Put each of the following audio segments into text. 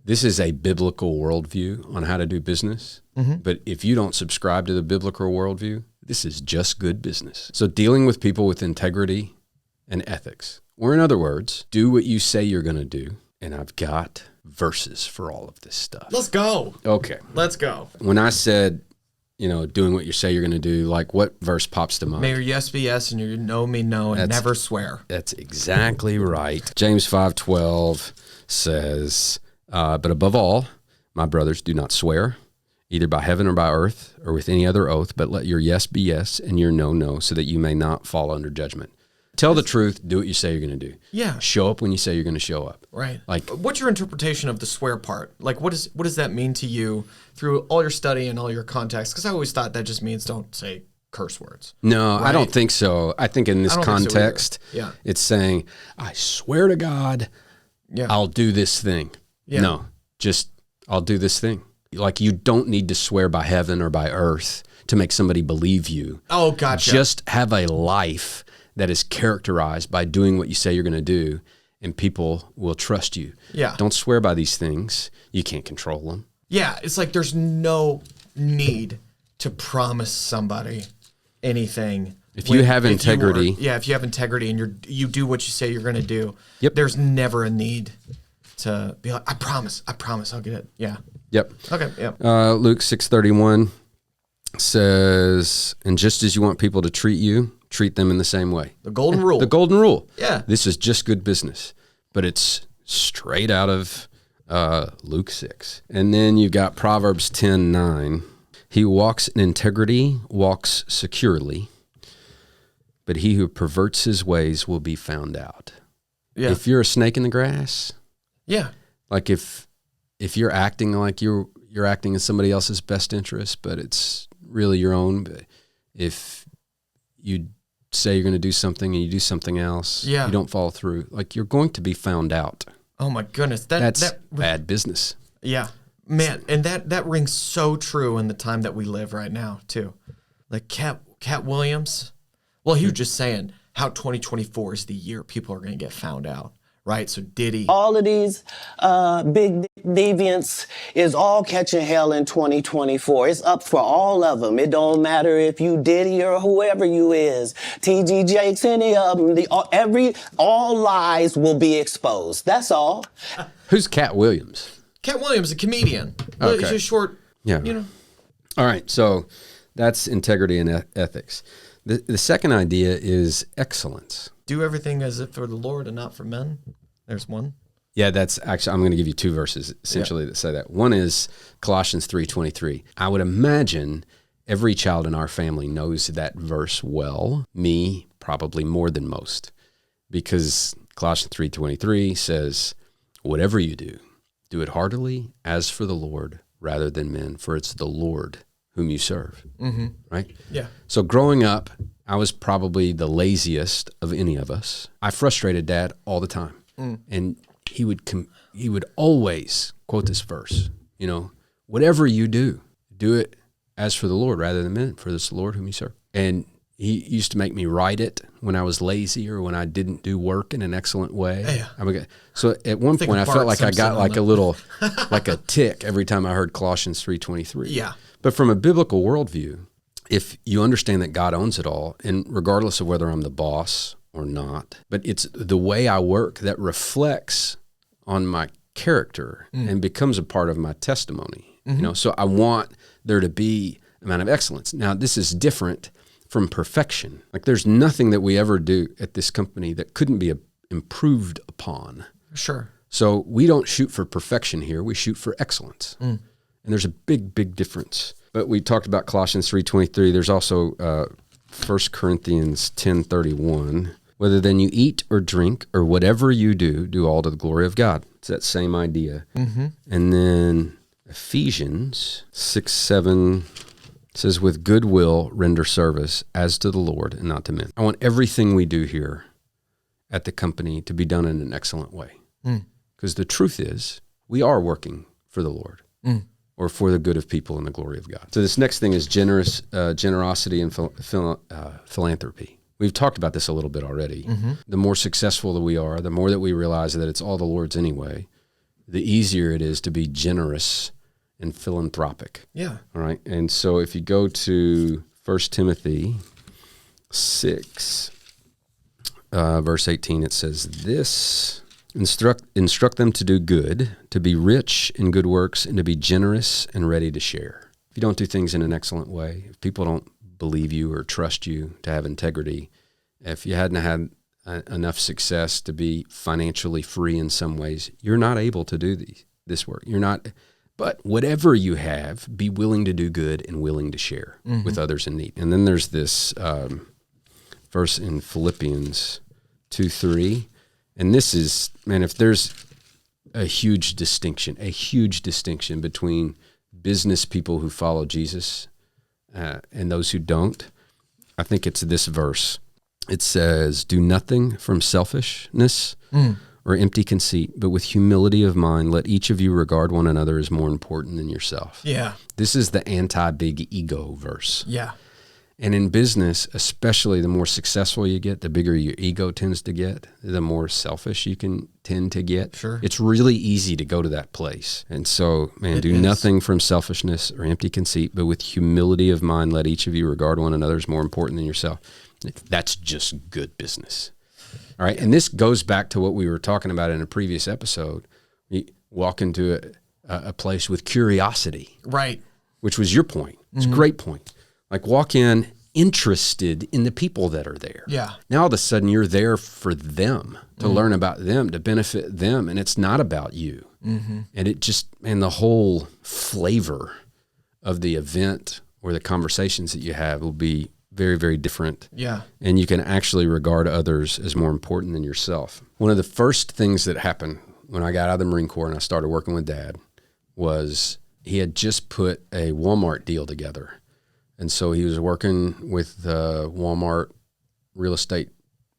this is a biblical worldview on how to do business. But if you don't subscribe to the biblical worldview, this is just good business. So dealing with people with integrity and ethics, or in other words, do what you say you're going to do. And I've got verses for all of this stuff. Let's go. Okay. Let's go. When I said, doing what you say you're going to do, like what verse pops to mind? May your yes be yes and your no mean no, and never swear. That's exactly right. James 5:12 says, but above all, my brothers, do not swear, either by heaven or by earth or with any other oath, but let your yes be yes and your no, no, so that you may not fall under judgment. Tell the truth, do what you say you're going to do. Yeah. Show up when you say you're going to show up. Right. Like, what's your interpretation of the swear part? Like, what does that mean to you through all your study and all your context? Because I always thought that just means don't say curse words. No, right? I don't think so. I think in this context, it's saying, I swear to God, I'll do this thing. Yeah. No, just I'll do this thing. Like, you don't need to swear by heaven or by earth to make somebody believe you. Oh, gotcha. Just have a life that is characterized by doing what you say you're going to do, and people will trust you. Yeah. Don't swear by these things. You can't control them. Yeah, it's like there's no need to promise somebody anything. If you have integrity. If you have integrity and you do what you say you're going to do, yep. There's never a need to be like, I promise, I'll get it. Yeah. Yep. Okay, yep. Luke 6:31 says, and just as you want people to treat you, treat them in the same way. The golden rule. The golden rule. Yeah. This is just good business, but it's straight out of Luke 6. And then you got Proverbs 10:9. He who walks in integrity walks securely, but he who perverts his ways will be found out. Yeah. If you're a snake in the grass, like if you're acting like you're acting in somebody else's best interest, but it's really your own. But if you say you're going to do something and you do something else, you don't follow through, like, you're going to be found out. Oh my goodness. That's bad business. Yeah, man. And that rings so true in the time that we live right now too. Like Cat Williams. Well, he was just saying how 2024 is the year people are going to get found out. Right, so Diddy. All of these big deviants is all catching hell in 2024. It's up for all of them. It don't matter if you Diddy or whoever you is. TG Jakes, any of them. All lies will be exposed. That's all. Who's Cat Williams? Cat Williams, a comedian. Okay. He's just short. Yeah. All right, so that's integrity and ethics. The second idea is excellence. Do everything as if for the Lord and not for men. There's one. Yeah, that's actually, I'm going to give you two verses essentially that say that. One is Colossians 3:23. I would imagine every child in our family knows that verse well. Me, probably more than most, because Colossians 3:23 says, whatever you do, do it heartily as for the Lord rather than men, for it's the Lord whom you serve. Mm-hmm. Right? Yeah. So growing up, I was probably the laziest of any of us. I frustrated Dad all the time. And he would always quote this verse, whatever you do, do it as for the Lord rather than men, for it's the Lord whom you serve. And he used to make me write it when I was lazy or when I didn't do work in an excellent way. Yeah. So at one point I felt like I got like a little, like a tick every time I heard Colossians 3:23. Yeah. But from a biblical worldview, if you understand that God owns it all, and regardless of whether I'm the boss or not, but it's the way I work that reflects on my character and becomes a part of my testimony. So I want there to be an amount of excellence. Now, this is different from perfection. Like, there's nothing that we ever do at this company that couldn't be improved upon. Sure. So we don't shoot for perfection here. We shoot for excellence. And there's a big, big difference. But we talked about Colossians 3:23. There's also 1 Corinthians 10:31. Whether then you eat or drink or whatever you do, do all to the glory of God. It's that same idea. Mm-hmm. And then Ephesians 6:7 says, with goodwill render service as to the Lord and not to men. I want everything we do here at the company to be done in an excellent way. Because the truth is, we are working for the Lord. Or for the good of people and the glory of God. So this next thing is generosity and philanthropy. We've talked about this a little bit already. The more successful that we are, the more that we realize that it's all the Lord's anyway, the easier it is to be generous and philanthropic. Yeah. All right. And so if you go to 1 Timothy 6, verse 18, it says this, instruct them to do good, to be rich in good works, and to be generous and ready to share. If you don't do things in an excellent way, if people don't believe you or trust you to have integrity, if you hadn't had enough success to be financially free in some ways, you're not able to do this work. You're not, but whatever you have, be willing to do good and willing to share with others in need. And then there's this verse in Philippians 2:3, and this is, man, if there's a huge distinction between business people who follow Jesus and those who don't, I think it's this verse. It says, do nothing from selfishness or empty conceit, but with humility of mind, let each of you regard one another as more important than yourself. Yeah. This is the anti-big ego verse. Yeah. And in business, especially the more successful you get, the bigger your ego tends to get, the more selfish you can tend to get. Sure. It's really easy to go to that place. And so, man, do nothing from selfishness or empty conceit, but with humility of mind, let each of you regard one another as more important than yourself. That's just good business. All right. And this goes back to what we were talking about in a previous episode. You walk into a place with curiosity. Right. Which was your point. It's a great point. Like walk in interested in the people that are there. Yeah. Now all of a sudden you're there for them, to learn about them, to benefit them. And it's not about you. And it just, and the whole flavor of the event or the conversations that you have will be very, very different. Yeah. And you can actually regard others as more important than yourself. One of the first things that happened when I got out of the Marine Corps and I started working with Dad was he had just put a Walmart deal together. And so he was working with Walmart real estate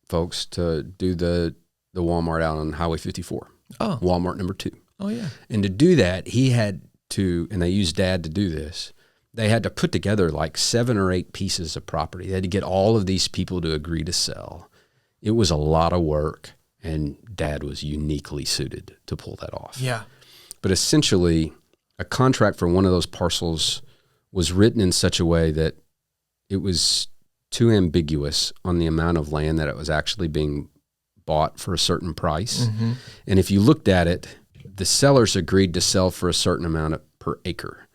folks to do the Walmart out on Highway 54. Oh. Walmart number 2. Oh, yeah. And to do that, he had to, and they used Dad to do this, they had to put together like 7 or 8 pieces of property. They had to get all of these people to agree to sell. It was a lot of work, and Dad was uniquely suited to pull that off. Yeah. But essentially, a contract for one of those parcels was written in such a way that it was too ambiguous on the amount of land that it was actually being bought for a certain price. And if you looked at it, the sellers agreed to sell for a certain amount per acre.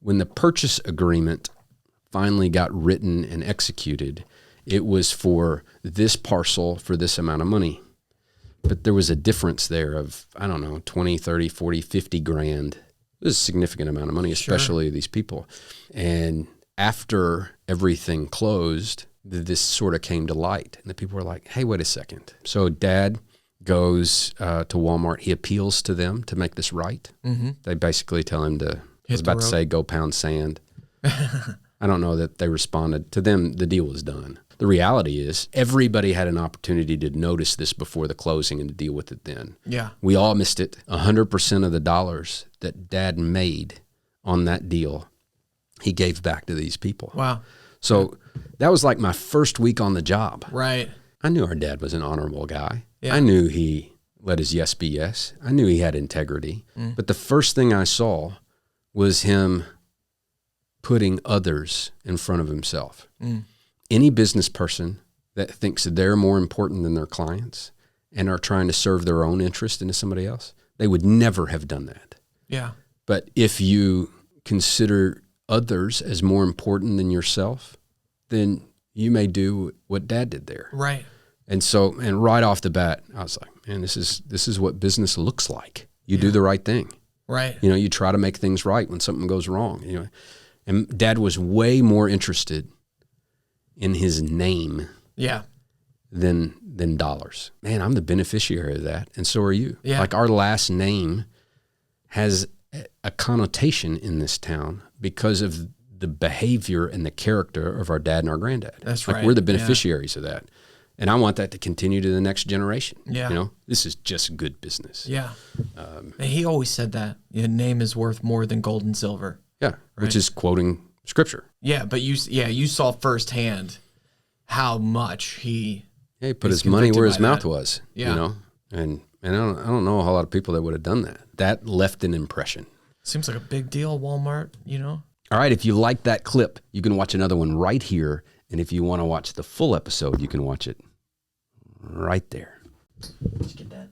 When the purchase agreement finally got written and executed, it was for this parcel for this amount of money. But there was a difference there of, I don't know, 20, 30, 40, 50 grand. It was a significant amount of money, especially these people. And after everything closed, this sort of came to light. And the people were like, hey, wait a second. So Dad goes to Walmart. He appeals to them to make this right. They basically tell him to, I was about to say, go pound sand. I don't know that they responded. To them, the deal was done. The reality is everybody had an opportunity to notice this before the closing and to deal with it then. Yeah. We all missed it. 100% of the dollars that Dad made on that deal, he gave back to these people. Wow. So that was like my first week on the job. Right. I knew our dad was an honorable guy. Yeah. I knew he let his yes be yes. I knew he had integrity. But the first thing I saw was him putting others in front of himself. Any business person that thinks they're more important than their clients and are trying to serve their own interest into somebody else, they would never have done that. Yeah. But if you consider others as more important than yourself, then you may do what Dad did there. Right. And so, and right off the bat, I was like, man, this is what business looks like. You do the right thing. Right. You know, you try to make things right when something goes wrong. You know, and Dad was way more interested in his name than dollars. Man, I'm the beneficiary of that, and so are you. Yeah. Like our last name has a connotation in this town because of the behavior and the character of our dad and our granddad. That's like right. We're the beneficiaries of that. And I want that to continue to the next generation. Yeah. You know, this is just good business. Yeah. And he always said that your name is worth more than gold and silver. Yeah. Which is quoting scripture. Yeah. But you saw firsthand how much he put He's his money where convicted his by mouth that. was, Yeah. you know, and And I don't know a whole lot of people that would have done that. That left an impression. Seems like a big deal, Walmart, All right, if you like that clip, you can watch another one right here. And if you want to watch the full episode, you can watch it right there. Did you get that?